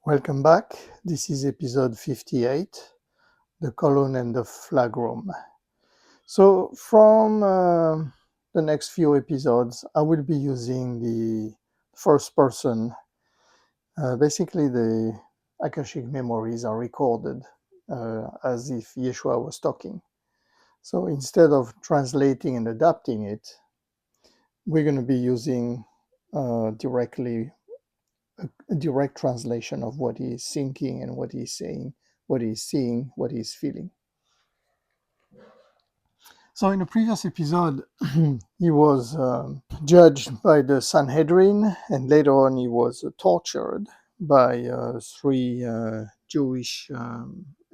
Welcome back. This is episode 58, the colon and the Flagrum. So from the next few episodes, I will be using the first person. Basically, the Akashic memories are recorded as if Yeshua was talking. So instead of translating and adapting it, we're going to be using directly a direct translation of what he is thinking and what he's saying, what he's seeing, what he's feeling. So in the previous episode, he was judged by the Sanhedrin, and later on he was tortured by three Jewish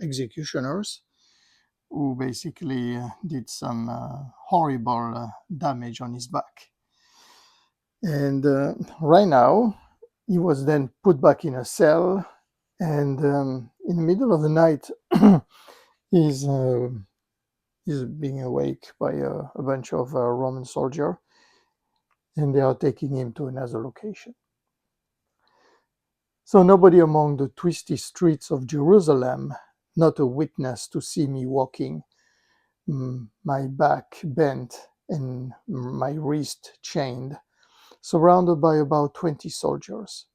executioners who basically did some horrible damage on his back. And right now, he was then put back in a cell, and in the middle of the night, he's being awake by a bunch of Roman soldiers, and they are taking him to another location. So nobody among the twisty streets of Jerusalem, not a witness to see me walking, my back bent and my wrist chained, surrounded by about 20 soldiers,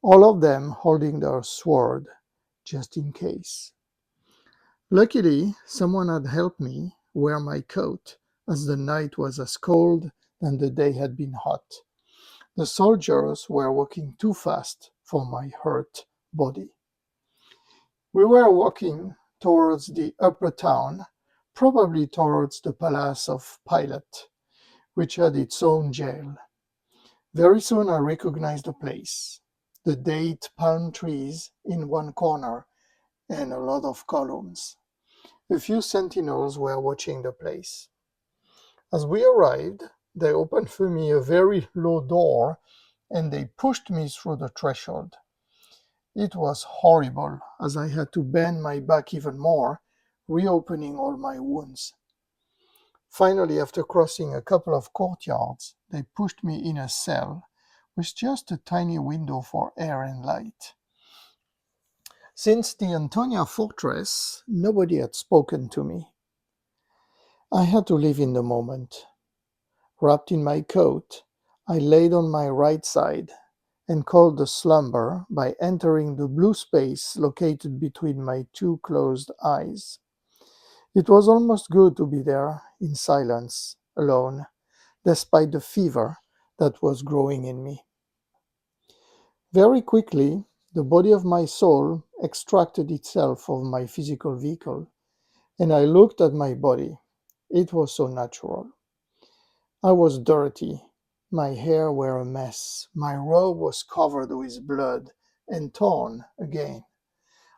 all of them holding their sword, just in case. Luckily, someone had helped me wear my coat, as the night was as cold and the day had been hot. The soldiers were walking too fast for my hurt body. We were walking towards the upper town, probably towards the palace of Pilate, which had its own jail. Very soon I recognized the place, the date palm trees in one corner and a lot of columns. A few sentinels were watching the place. As we arrived, they opened for me a very low door and they pushed me through the threshold. It was horrible, as I had to bend my back even more, reopening all my wounds. Finally, after crossing a couple of courtyards, they pushed me in a cell with just a tiny window for air and light. Since the Antonia fortress, nobody had spoken to me. I had to live in the moment. Wrapped in my coat, I laid on my right side and called the slumber by entering the blue space located between my two closed eyes. It was almost good to be there, in silence, alone, despite the fever that was growing in me. Very quickly, the body of my soul extracted itself from my physical vehicle, and I looked at my body. It was so natural. I was dirty. My hair were a mess. My robe was covered with blood and torn again.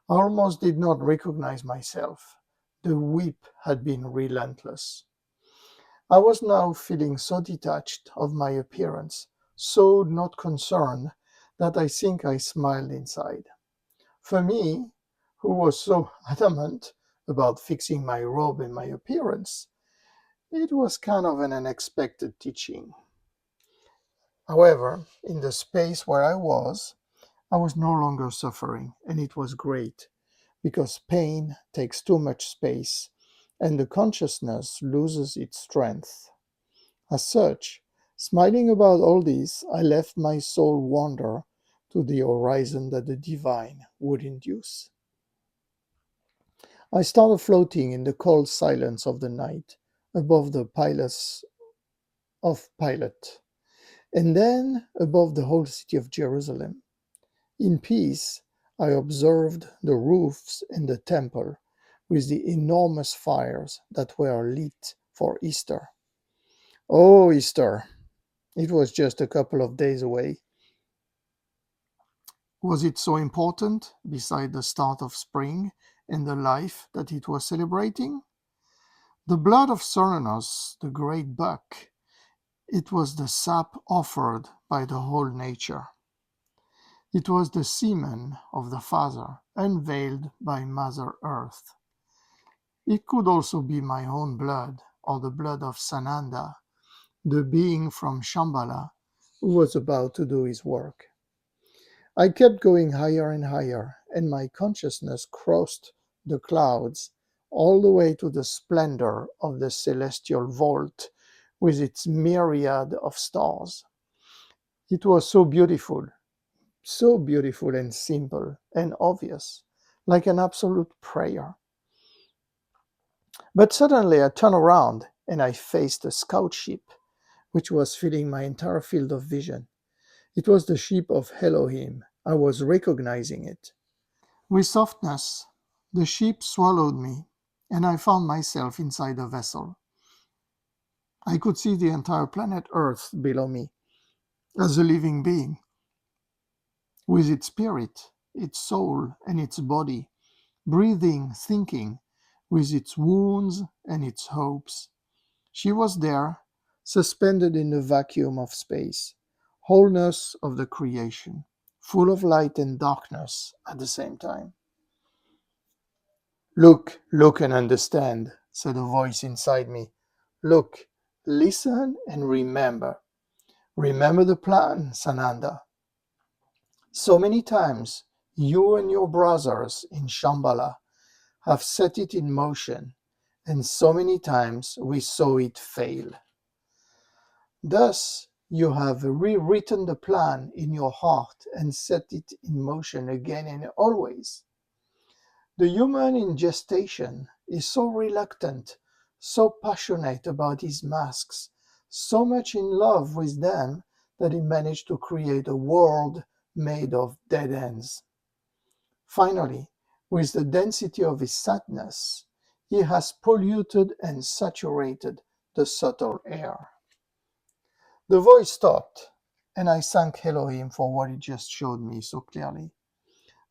I almost did not recognize myself. The whip had been relentless. I was now feeling so detached of my appearance, so not concerned, that I think I smiled inside. For me, who was so adamant about fixing my robe and my appearance, it was kind of an unexpected teaching. However, in the space where I was no longer suffering, and it was great, because pain takes too much space, and the consciousness loses its strength. As such, smiling about all this, I left my soul wander to the horizon that the divine would induce. I started floating in the cold silence of the night above the palace of Pilate, and then above the whole city of Jerusalem. In peace, I observed the roofs in the temple with the enormous fires that were lit for Easter. Oh, Easter! It was just a couple of days away. Was it so important, beside the start of spring and the life that it was celebrating? The blood of Cernunnos, the great buck, it was the sap offered by the whole nature. It was the semen of the Father, unveiled by Mother Earth. It could also be my own blood, or the blood of Sananda, the being from Shambhala, who was about to do his work. I kept going higher and higher, and my consciousness crossed the clouds all the way to the splendor of the celestial vault with its myriad of stars. It was so beautiful and simple and obvious, like an absolute prayer. But suddenly I turned around and I faced a scout ship, which was filling my entire field of vision. It was the ship of Elohim. I was recognizing it. With softness, the ship swallowed me, and I found myself inside the vessel. I could see the entire planet Earth below me as a living being, with its spirit, its soul, and its body, breathing, thinking, with its wounds and its hopes. She was there, suspended in the vacuum of space, wholeness of the creation, full of light and darkness at the same time. Look and understand, said a voice inside me. Look, listen and remember. Remember the plan, Sananda. So many times you and your brothers in Shambhala have set it in motion, and so many times we saw it fail. Thus, you have rewritten the plan in your heart and set it in motion again and always. The human in gestation is so reluctant, so passionate about his masks, so much in love with them that he managed to create a world made of dead ends. Finally, with the density of his sadness, he has polluted and saturated the subtle air. The voice stopped, and I thanked Elohim for what he just showed me so clearly.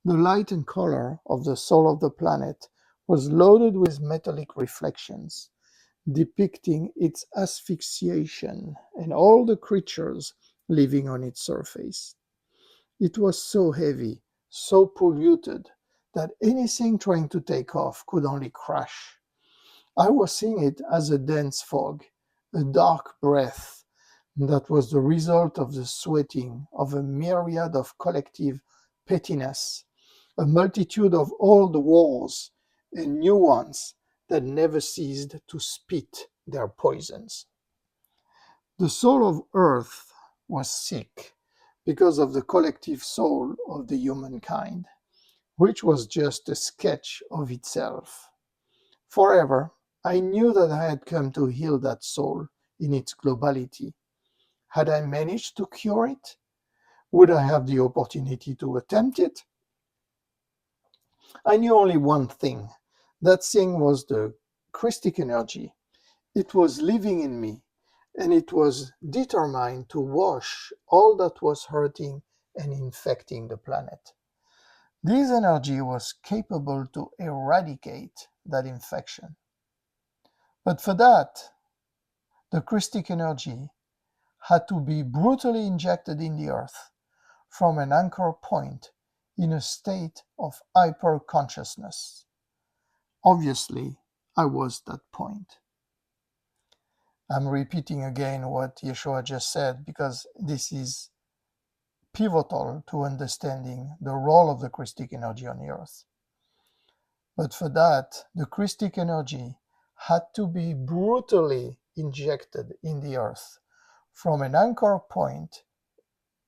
The light and color of the soul of the planet was loaded with metallic reflections, depicting its asphyxiation and all the creatures living on its surface. It was so heavy, so polluted, that anything trying to take off could only crash. I was seeing it as a dense fog, a dark breath that was the result of the sweating of a myriad of collective pettiness, a multitude of old wars and new ones that never ceased to spit their poisons. The soul of earth was sick because of the collective soul of the humankind, which was just a sketch of itself. Forever, I knew that I had come to heal that soul in its globality. Had I managed to cure it? Would I have the opportunity to attempt it? I knew only one thing. That thing was the Christic energy. It was living in me, and it was determined to wash all that was hurting and infecting the planet. This energy was capable to eradicate that infection. But for that, the Christic energy had to be brutally injected in the earth from an anchor point in a state of hyper-consciousness. Obviously, I was that point. I'm repeating again what Yeshua just said because this is pivotal to understanding the role of the Christic energy on the earth. But for that, the Christic energy had to be brutally injected in the earth from an anchor point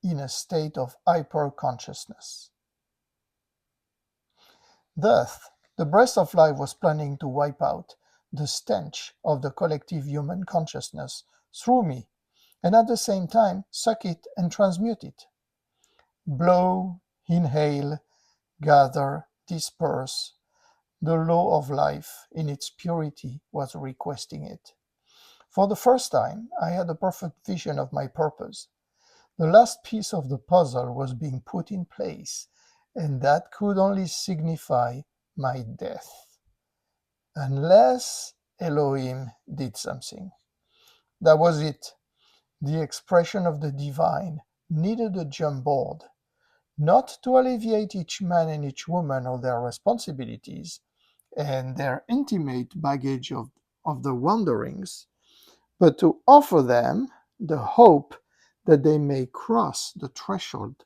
in a state of hyper-consciousness. Thus, the breath of life was planning to wipe out the stench of the collective human consciousness through me, and at the same time suck it and transmute it. Blow, inhale, gather, disperse. The law of life in its purity was requesting it. For the first time, I had a perfect vision of my purpose. The last piece of the puzzle was being put in place, and that could only signify my death. Unless Elohim did something. That was it. The expression of the divine needed a jump board, not to alleviate each man and each woman of their responsibilities and their intimate baggage of the wanderings, but to offer them the hope that they may cross the threshold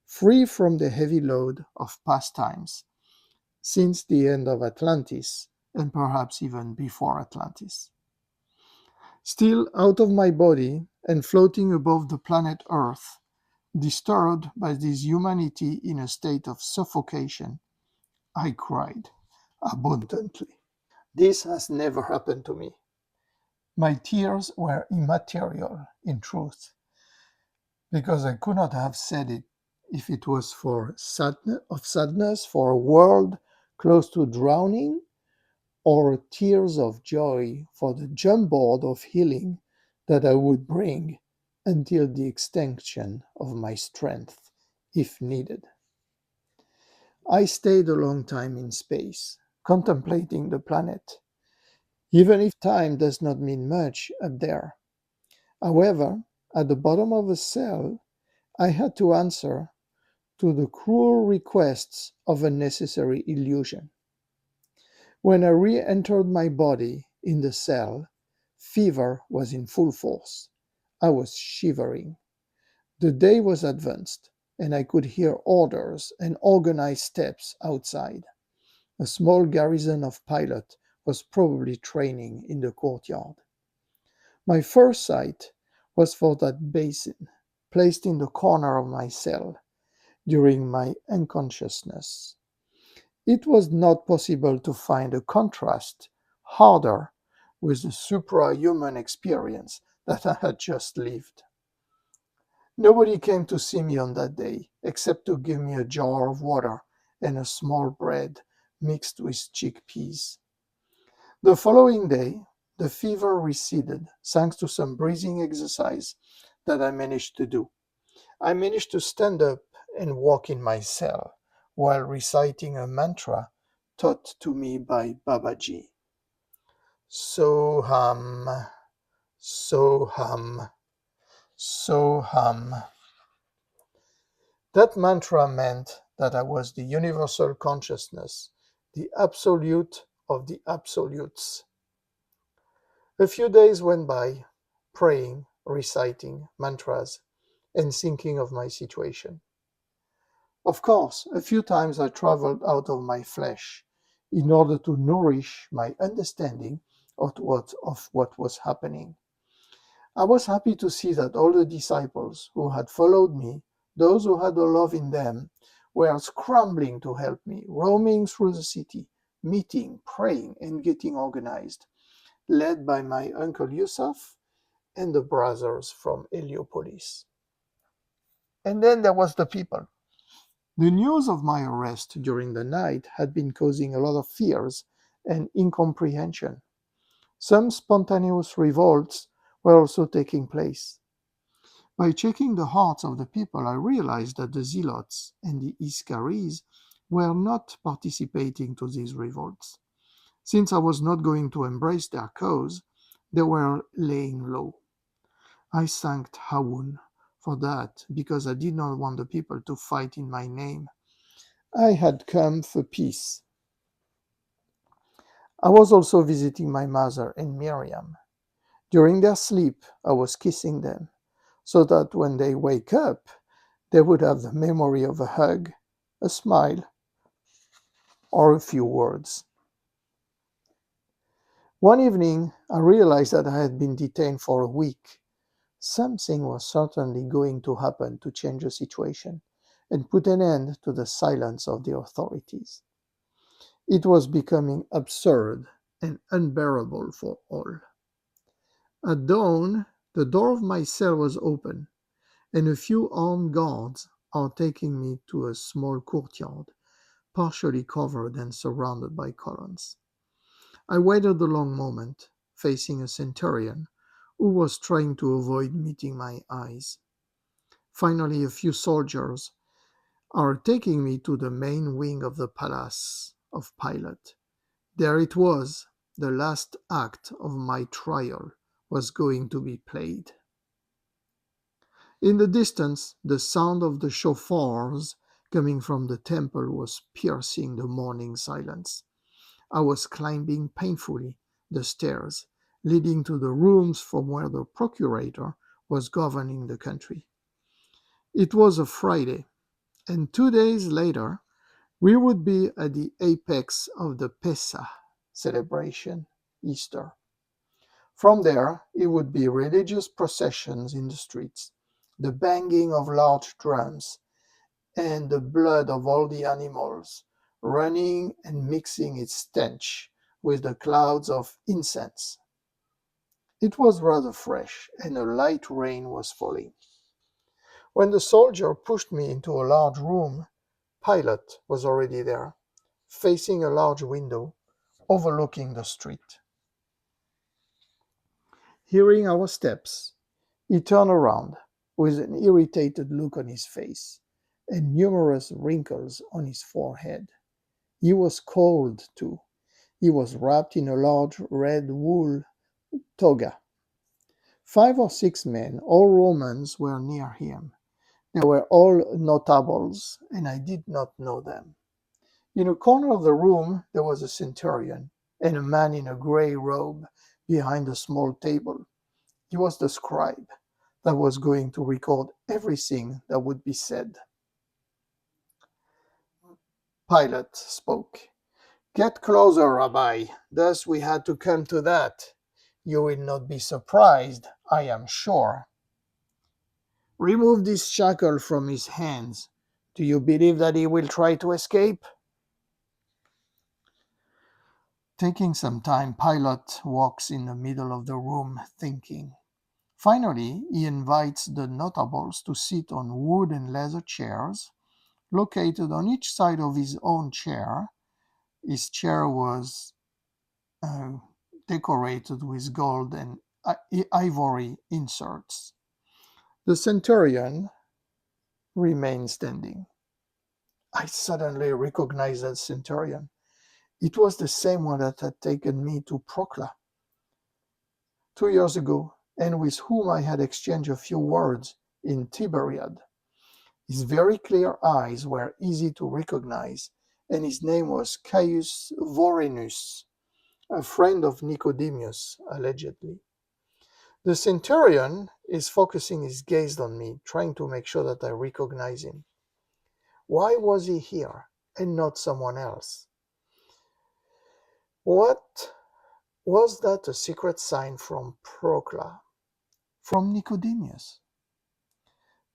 free from the heavy load of past times, since the end of Atlantis, and perhaps even before Atlantis. Still out of my body and floating above the planet Earth, disturbed by this humanity in a state of suffocation, I cried abundantly. This has never happened to me. My tears were immaterial, in truth, because I could not have said it if it was for sadness for a world close to drowning, or tears of joy for the jumboard of healing that I would bring until the extinction of my strength, if needed. I stayed a long time in space, contemplating the planet, even if time does not mean much up there. However, at the bottom of a cell, I had to answer to the cruel requests of a necessary illusion. When I re entered my body in the cell, fever was in full force. I was shivering. The day was advanced, and I could hear orders and organized steps outside. A small garrison of pilots was probably training in the courtyard. My first sight was for that basin placed in the corner of my cell during my unconsciousness. It was not possible to find a contrast harder with the supra-human experience that I had just lived. Nobody came to see me on that day, except to give me a jar of water and a small bread mixed with chickpeas. The following day, the fever receded thanks to some breathing exercise that I managed to do. I managed to stand up and walk in my cell while reciting a mantra taught to me by Babaji. Soham, Soham, Soham. That mantra meant that I was the universal consciousness, the absolute of the absolutes. A few days went by, praying, reciting mantras, and thinking of my situation. Of course, a few times I traveled out of my flesh in order to nourish my understanding of what was happening. I was happy to see that all the disciples who had followed me, those who had the love in them, were scrambling to help me, roaming through the city, meeting, praying, and getting organized, led by my uncle Yusuf and the brothers from Heliopolis. And then there was the people. The news of my arrest during the night had been causing a lot of fears and incomprehension. Some spontaneous revolts were also taking place. By checking the hearts of the people, I realized that the zealots and the Iscaries were not participating to these revolts. Since I was not going to embrace their cause, they were laying low. I thanked Hawun for that because I did not want the people to fight in my name. I had come for peace. I was also visiting my mother and Miriam. During their sleep, I was kissing them, so that when they wake up, they would have the memory of a hug, a smile, or a few words. One evening, I realized that I had been detained for a week. Something was certainly going to happen to change the situation and put an end to the silence of the authorities. It was becoming absurd and unbearable for all. At dawn, the door of my cell was open, and a few armed guards are taking me to a small courtyard, partially covered and surrounded by columns. I waited a long moment, facing a centurion who was trying to avoid meeting my eyes. Finally, a few soldiers are taking me to the main wing of the palace of Pilate. There it was, the last act of my trial was going to be played. In the distance, the sound of the shofars coming from the temple was piercing the morning silence. I was climbing painfully the stairs leading to the rooms from where the procurator was governing the country. It was a Friday. And 2 days later, we would be at the apex of the Pesach celebration, Easter. From there, it would be religious processions in the streets, the banging of large drums, and the blood of all the animals running and mixing its stench with the clouds of incense. It was rather fresh, and a light rain was falling. When the soldier pushed me into a large room, Pilate was already there, facing a large window overlooking the street. Hearing our steps, he turned around with an irritated look on his face and numerous wrinkles on his forehead. He was cold, too. He was wrapped in a large red wool toga. 5 or 6 men, all Romans, were near him. They were all notables, and I did not know them. In a corner of the room there was a centurion and a man in a grey robe behind a small table. He was the scribe that was going to record everything that would be said. Pilate spoke. "Get closer, Rabbi. Thus we had to come to that. You will not be surprised, I am sure. Remove this shackle from his hands. Do you believe that he will try to escape?" Taking some time, Pilate walks in the middle of the room, thinking. Finally, he invites the notables to sit on wood and leather chairs, located on each side of his own chair. His chair was uh, decorated with gold and ivory inserts. The centurion remained standing. I suddenly recognized that centurion. It was the same one that had taken me to Procla 2 years ago, and with whom I had exchanged a few words in Tiberiad. His very clear eyes were easy to recognize, and his name was Caius Vorenus, a friend of Nicodemus, allegedly. The centurion is focusing his gaze on me, trying to make sure that I recognize him. Why was he here and not someone else? What was that, a secret sign from Procla? From Nicodemus?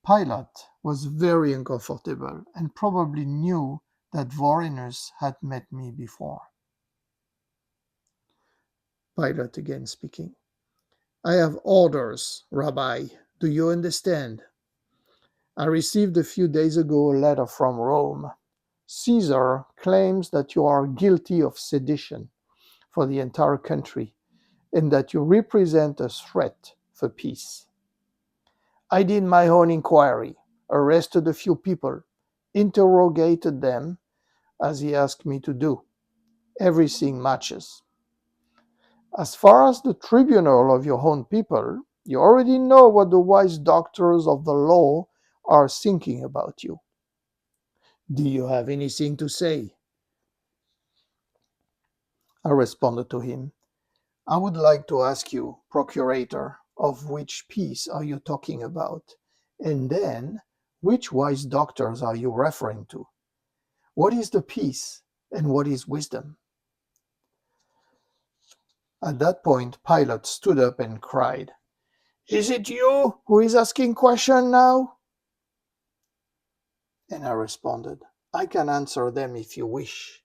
Pilate was very uncomfortable and probably knew that Vorenus had met me before. Pilate again speaking. "I have orders, Rabbi. Do you understand? I received a few days ago a letter from Rome. Caesar claims that you are guilty of sedition for the entire country and that you represent a threat for peace. I did my own inquiry, arrested a few people, interrogated them as he asked me to do. Everything matches. As far as the tribunal of your own people, you already know what the wise doctors of the law are thinking about you. Do you have anything to say?" I responded to him. "I would like to ask you, Procurator, of which peace are you talking about? And then, which wise doctors are you referring to? What is the peace, and what is wisdom?" At that point, Pilate stood up and cried, "Is it you who is asking questions now?" And I responded, "I can answer them if you wish.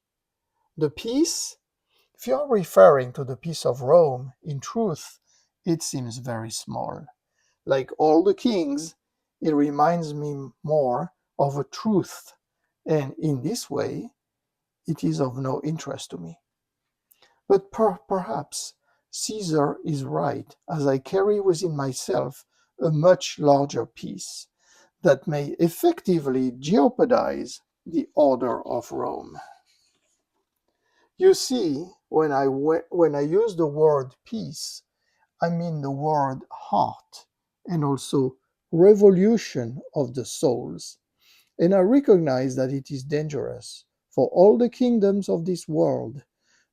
The peace? If you are referring to the peace of Rome, in truth, it seems very small. Like all the kings, it reminds me more of a truth, and in this way, it is of no interest to me. But perhaps Caesar is right, as I carry within myself a much larger peace that may effectively jeopardize the order of Rome." You see, when I use the word peace, I mean the word heart and also revolution of the souls. And I recognize that it is dangerous for all the kingdoms of this world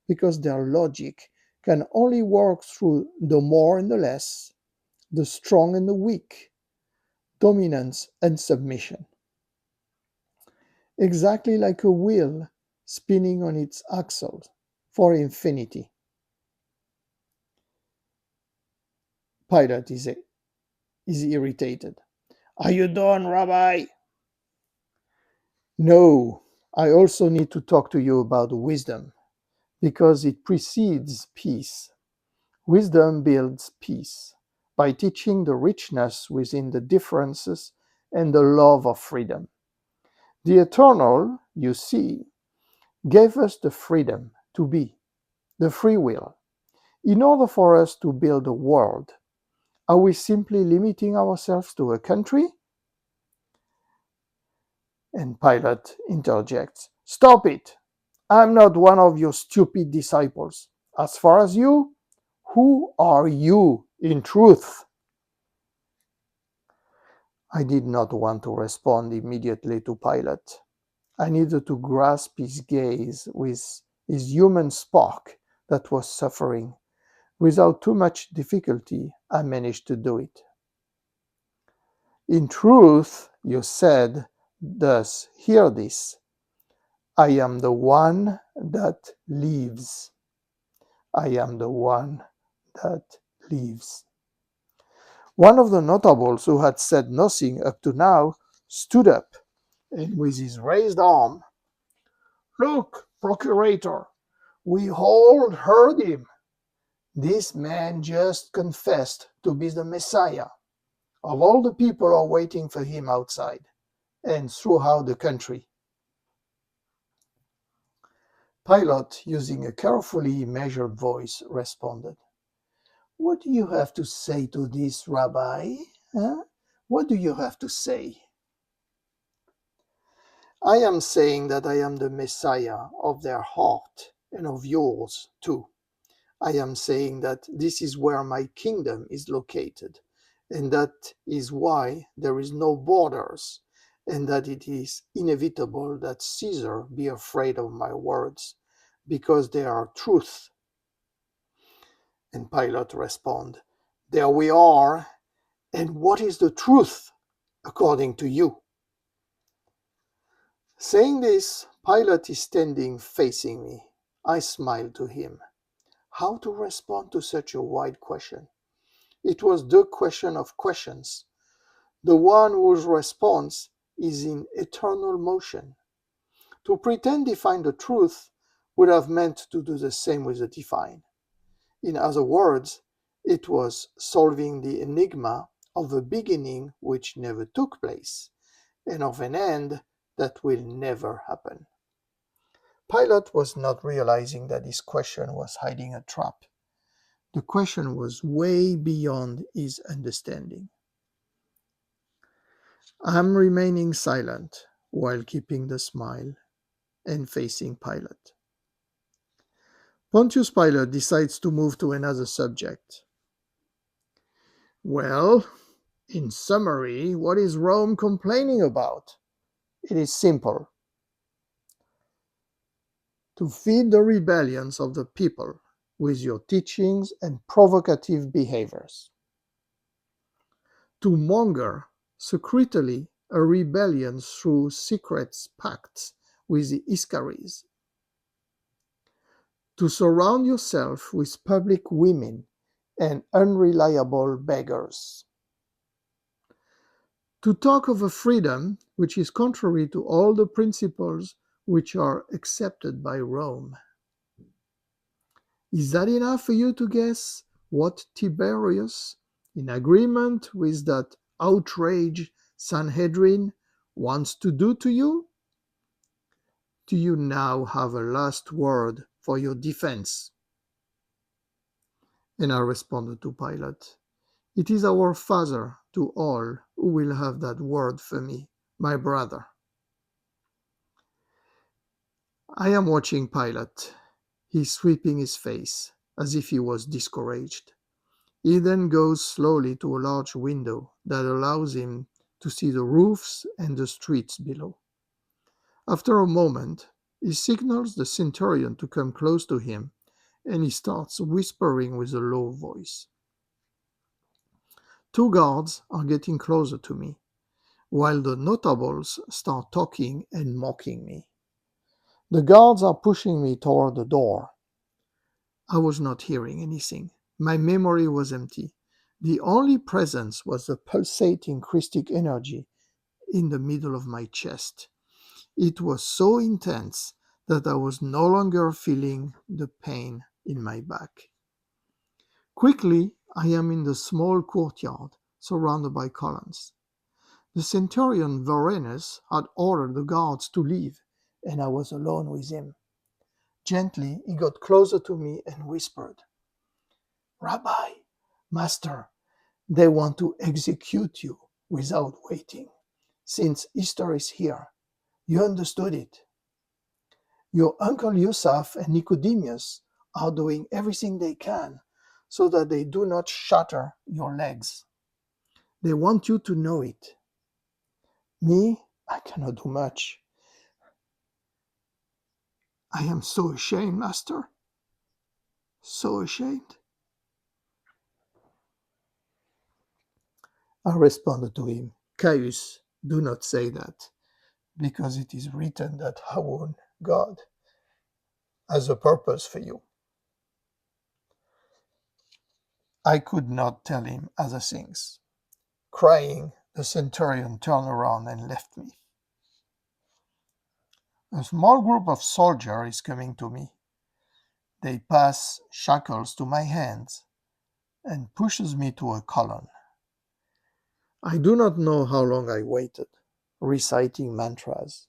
because their logic can only work through the more and the less, the strong and the weak, dominance and submission. exactly like a wheel spinning on its axles for infinity. Pilate is irritated. Are you done, Rabbi? No, I also need to talk to you about wisdom, because it precedes peace. Wisdom builds peace by teaching the richness within the differences and the love of freedom. The Eternal, you see, gave us the freedom to be, the free will. In order for us to build a world, are we simply limiting ourselves to a country? And Pilate interjects, Stop it! I'm not one of your stupid disciples. As far as you, who are you in truth? I did not want to respond immediately to Pilate. I needed to grasp his gaze with his human spark that was suffering. Without too much difficulty, I managed to do it. In truth, you said, thus hear this. I am the one that lives. I am the one that lives. One of the notables who had said nothing up to now stood up and with his raised arm, Look, Procurator, we all heard him. This man just confessed to be the Messiah. Of all the people are waiting for him outside and throughout the country. Pilate, using a carefully measured voice, responded, What do you have to say to this, Rabbi? Huh? What do you have to say? I am saying that I am the Messiah of their heart and of yours too. I am saying that this is where my kingdom is located, and that is why there is no borders, and that it is inevitable that Caesar be afraid of my words, because they are truth. And Pilate responded, There we are, and what is the truth, according to you? Saying this, Pilate is standing facing me. I smiled to him. How to respond to such a wide question? It was the question of questions, the one whose response is in eternal motion. To pretend to find the truth would have meant to do the same with the divine. In other words, it was solving the enigma of a beginning which never took place, and of an end that will never happen. Pilate was not realizing that his question was hiding a trap. The question was way beyond his understanding. I'm remaining silent while keeping the smile and facing Pilate. Pontius Pilate decides to move to another subject. Well, in summary, what is Rome complaining about? It is simple. To feed the rebellions of the people with your teachings and provocative behaviors. To monger secretly a rebellion through secret pacts with the Iscaries. To surround yourself with public women and unreliable beggars. To talk of a freedom which is contrary to all the principles which are accepted by Rome. Is that enough for you to guess what Tiberius, in agreement with that outraged Sanhedrin, wants to do to you? Do you now have a last word for your defense? And I responded to Pilate, It is our Father to all who will have that word for me, my brother. I am watching Pilate. He is sweeping his face, as if he was discouraged. He then goes slowly to a large window that allows him to see the roofs and the streets below. After a moment, he signals the centurion to come close to him, and he starts whispering with a low voice. Two guards are getting closer to me. while the notables start talking and mocking me. The guards are pushing me toward the door. I was not hearing anything. My memory was empty. The only presence was the pulsating Christic energy in the middle of my chest. It was so intense that I was no longer feeling the pain in my back. Quickly, I am in the small courtyard, surrounded by columns. The centurion Vorenus had ordered the guards to leave, and I was alone with him. Gently, he got closer to me and whispered, "Rabbi, Master, they want to execute you without waiting, since Easter is here. You understood it. Your uncle Yusuf and Nicodemus are doing everything they can so that they do not shatter your legs. They want you to know it. Me, I cannot do much. I am so ashamed, Master. So ashamed." I responded to him, "Caius, do not say that, because it is written that our God has a purpose for you." I could not tell him other things. Crying, the centurion turned around and left me. A small group of soldiers is coming to me. They pass shackles to my hands and pushes me to a column. I do not know how long I waited, reciting mantras.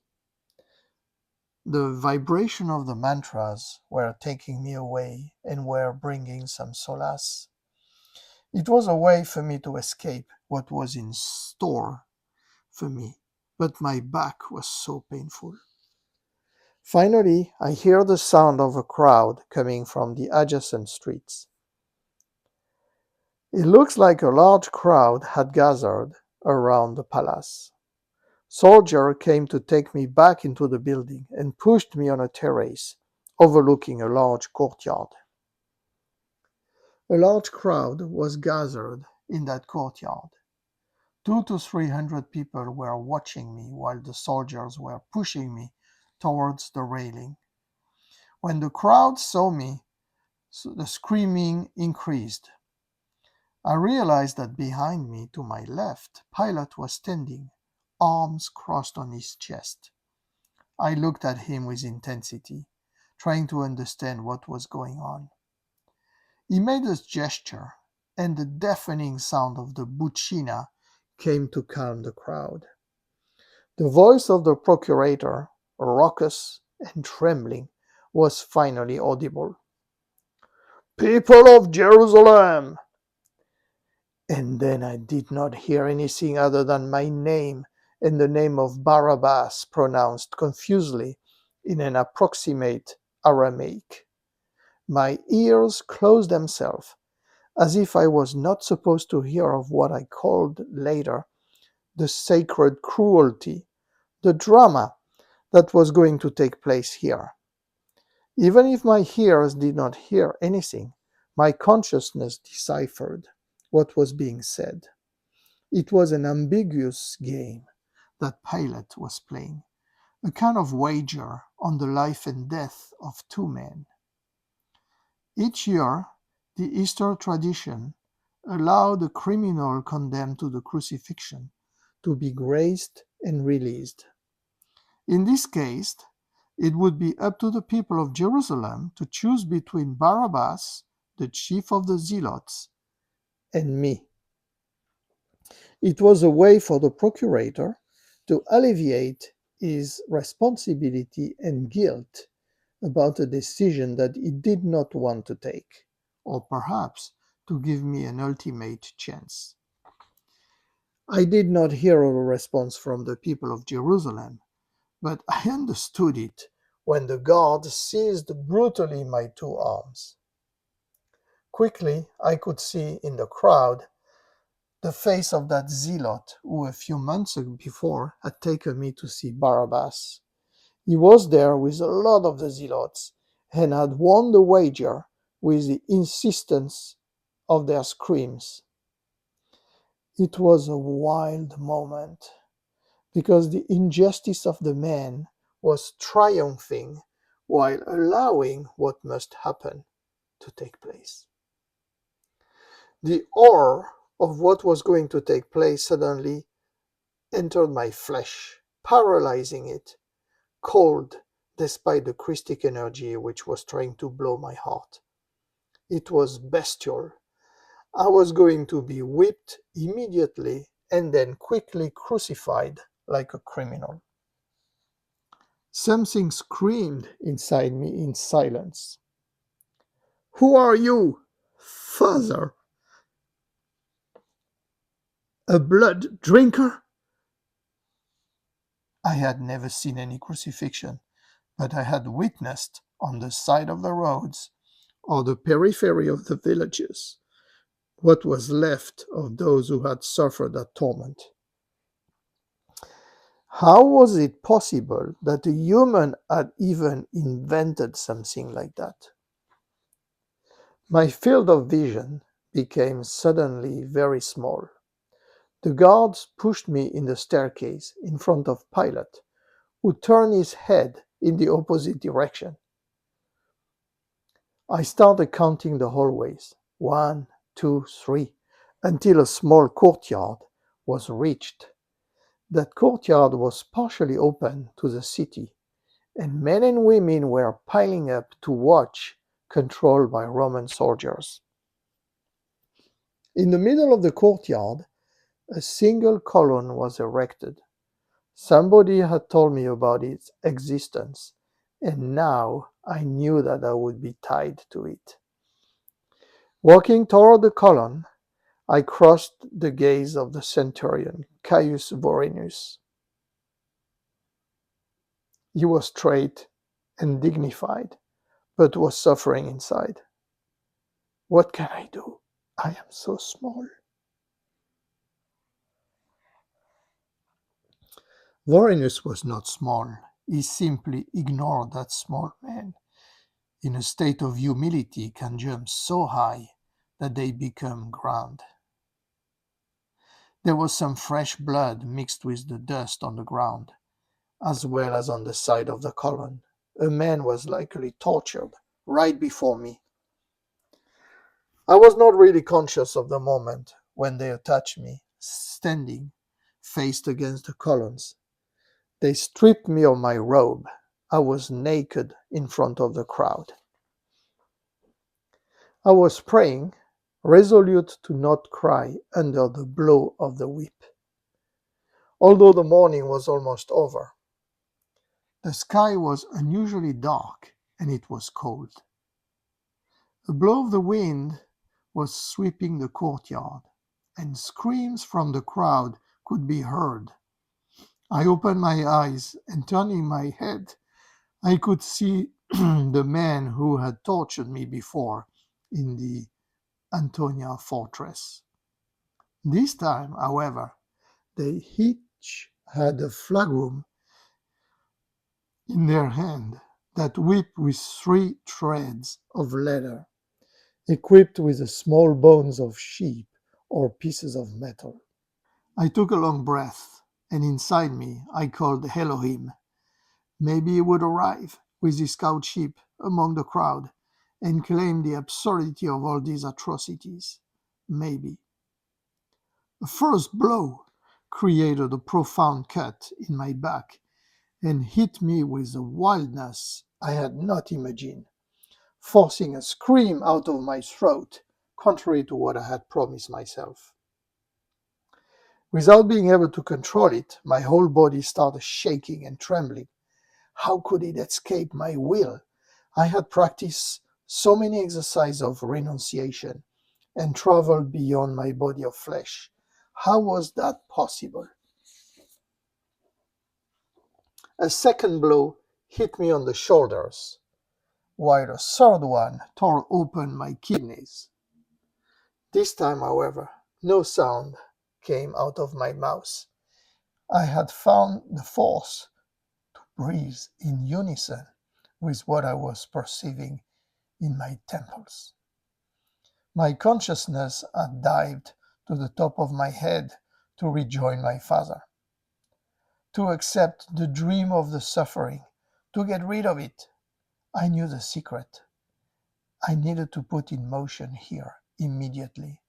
The vibration of the mantras were taking me away and were bringing some solace. It was a way for me to escape what was in store for me, but my back was so painful. Finally, I hear the sound of a crowd coming from the adjacent streets. It looks like a large crowd had gathered around the palace. Soldier came to take me back into the building and pushed me on a terrace overlooking a large courtyard. A large crowd was gathered in that courtyard. 200 to 300 people were watching me while the soldiers were pushing me towards the railing. When the crowd saw me, the screaming increased. I realized that behind me, to my left, Pilate was standing, arms crossed on his chest. I looked at him with intensity, trying to understand what was going on. He made a gesture, and the deafening sound of the buccina came to calm the crowd. The voice of the procurator, raucous and trembling, was finally audible. "People of Jerusalem!" And then I did not hear anything other than my name and the name of Barabbas pronounced confusedly in an approximate Aramaic. My ears closed themselves, as if I was not supposed to hear of what I called later the sacred cruelty, the drama that was going to take place here. Even if my ears did not hear anything, my consciousness deciphered what was being said. It was an ambiguous game that Pilate was playing, a kind of wager on the life and death of two men. Each year, the Easter tradition allowed a criminal condemned to the crucifixion to be graced and released. In this case, it would be up to the people of Jerusalem to choose between Barabbas, the chief of the zealots, and me. It was a way for the procurator to alleviate his responsibility and guilt about a decision that he did not want to take, or perhaps to give me an ultimate chance. I did not hear a response from the people of Jerusalem, but I understood it when the guard seized brutally my two arms. Quickly, I could see in the crowd the face of that zealot who a few months before had taken me to see Barabbas. He was there with a lot of the zealots and had won the wager with the insistence of their screams. It was a wild moment. because the injustice of the man was triumphing while allowing what must happen to take place. The horror of what was going to take place suddenly entered my flesh, paralyzing it, cold despite the Christic energy which was trying to blow my heart. It was bestial. I was going to be whipped immediately and then quickly crucified like a criminal. Something screamed inside me in silence. "Who are you, Father? A blood drinker?" I had never seen any crucifixion, but I had witnessed on the side of the roads or the periphery of the villages what was left of those who had suffered that torment. How was it possible that a human had even invented something like that? My field of vision became suddenly very small. The guards pushed me in the staircase in front of Pilate, who turned his head in the opposite direction. I started counting the hallways, 1, 2, 3, until a small courtyard was reached. That courtyard was partially open to the city, and men and women were piling up to watch, controlled by Roman soldiers. In the middle of the courtyard, a single column was erected. Somebody had told me about its existence, and now I knew that I would be tied to it. Walking toward the column, I crossed the gaze of the centurion, Caius Vorenus. He was straight and dignified, but was suffering inside. What can I do? I am so small. Vorenus was not small. He simply ignored that small man. In a state of humility, can jump so high that they become ground. There was some fresh blood mixed with the dust on the ground, as well as on the side of the column. A man was likely tortured right before me. I was not really conscious of the moment when they attached me, standing, faced against the columns. They stripped me of my robe. I was naked in front of the crowd. I was praying, resolute to not cry under the blow of the whip. Although the morning was almost over, the sky was unusually dark and it was cold. The blow of the wind was sweeping the courtyard, and screams from the crowd could be heard. I opened my eyes, and turning my head, I could see the man who had tortured me before in the Antonia fortress. This time, however, they each had a flagrum in their hand, that whip with 3 threads of leather, equipped with the small bones of sheep or pieces of metal. I took a long breath, and inside me I called Elohim. Maybe he would arrive with his scout ship among the crowd and claim the absurdity of all these atrocities. Maybe. The first blow created a profound cut in my back and hit me with a wildness I had not imagined, forcing a scream out of my throat, contrary to what I had promised myself. Without being able to control it, my whole body started shaking and trembling. How could it escape my will? I had practiced so many exercises of renunciation and traveled beyond my body of flesh. How was that possible? A second blow hit me on the shoulders, while a third one tore open my kidneys. This time, however, no sound came out of my mouth. I had found the force to breathe in unison with what I was perceiving in my temples. My consciousness had dived to the top of my head to rejoin my Father. to accept the dream of the suffering, to get rid of it. I knew the secret. I needed to put in motion here immediately.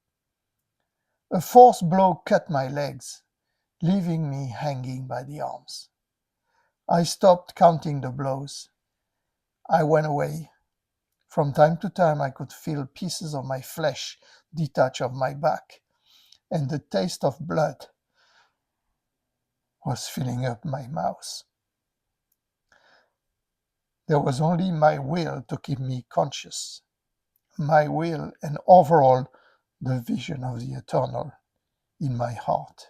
A force blow cut my legs, leaving me hanging by the arms. I stopped counting the blows. I went away. From time to time, I could feel pieces of my flesh detach of my back, and the taste of blood was filling up my mouth. There was only my will to keep me conscious, my will and overall the vision of the eternal in my heart.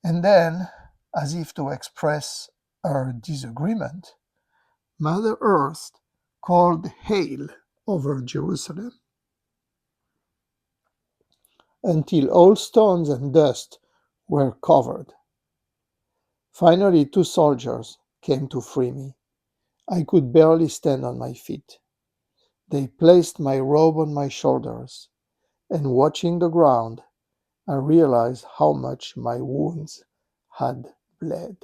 And then, as if to express her disagreement, Mother Earth called hail over Jerusalem until all stones and dust were covered. Finally, 2 soldiers came to free me. I could barely stand on my feet. They placed my robe on my shoulders, and watching the ground, I realized how much my wounds had bled.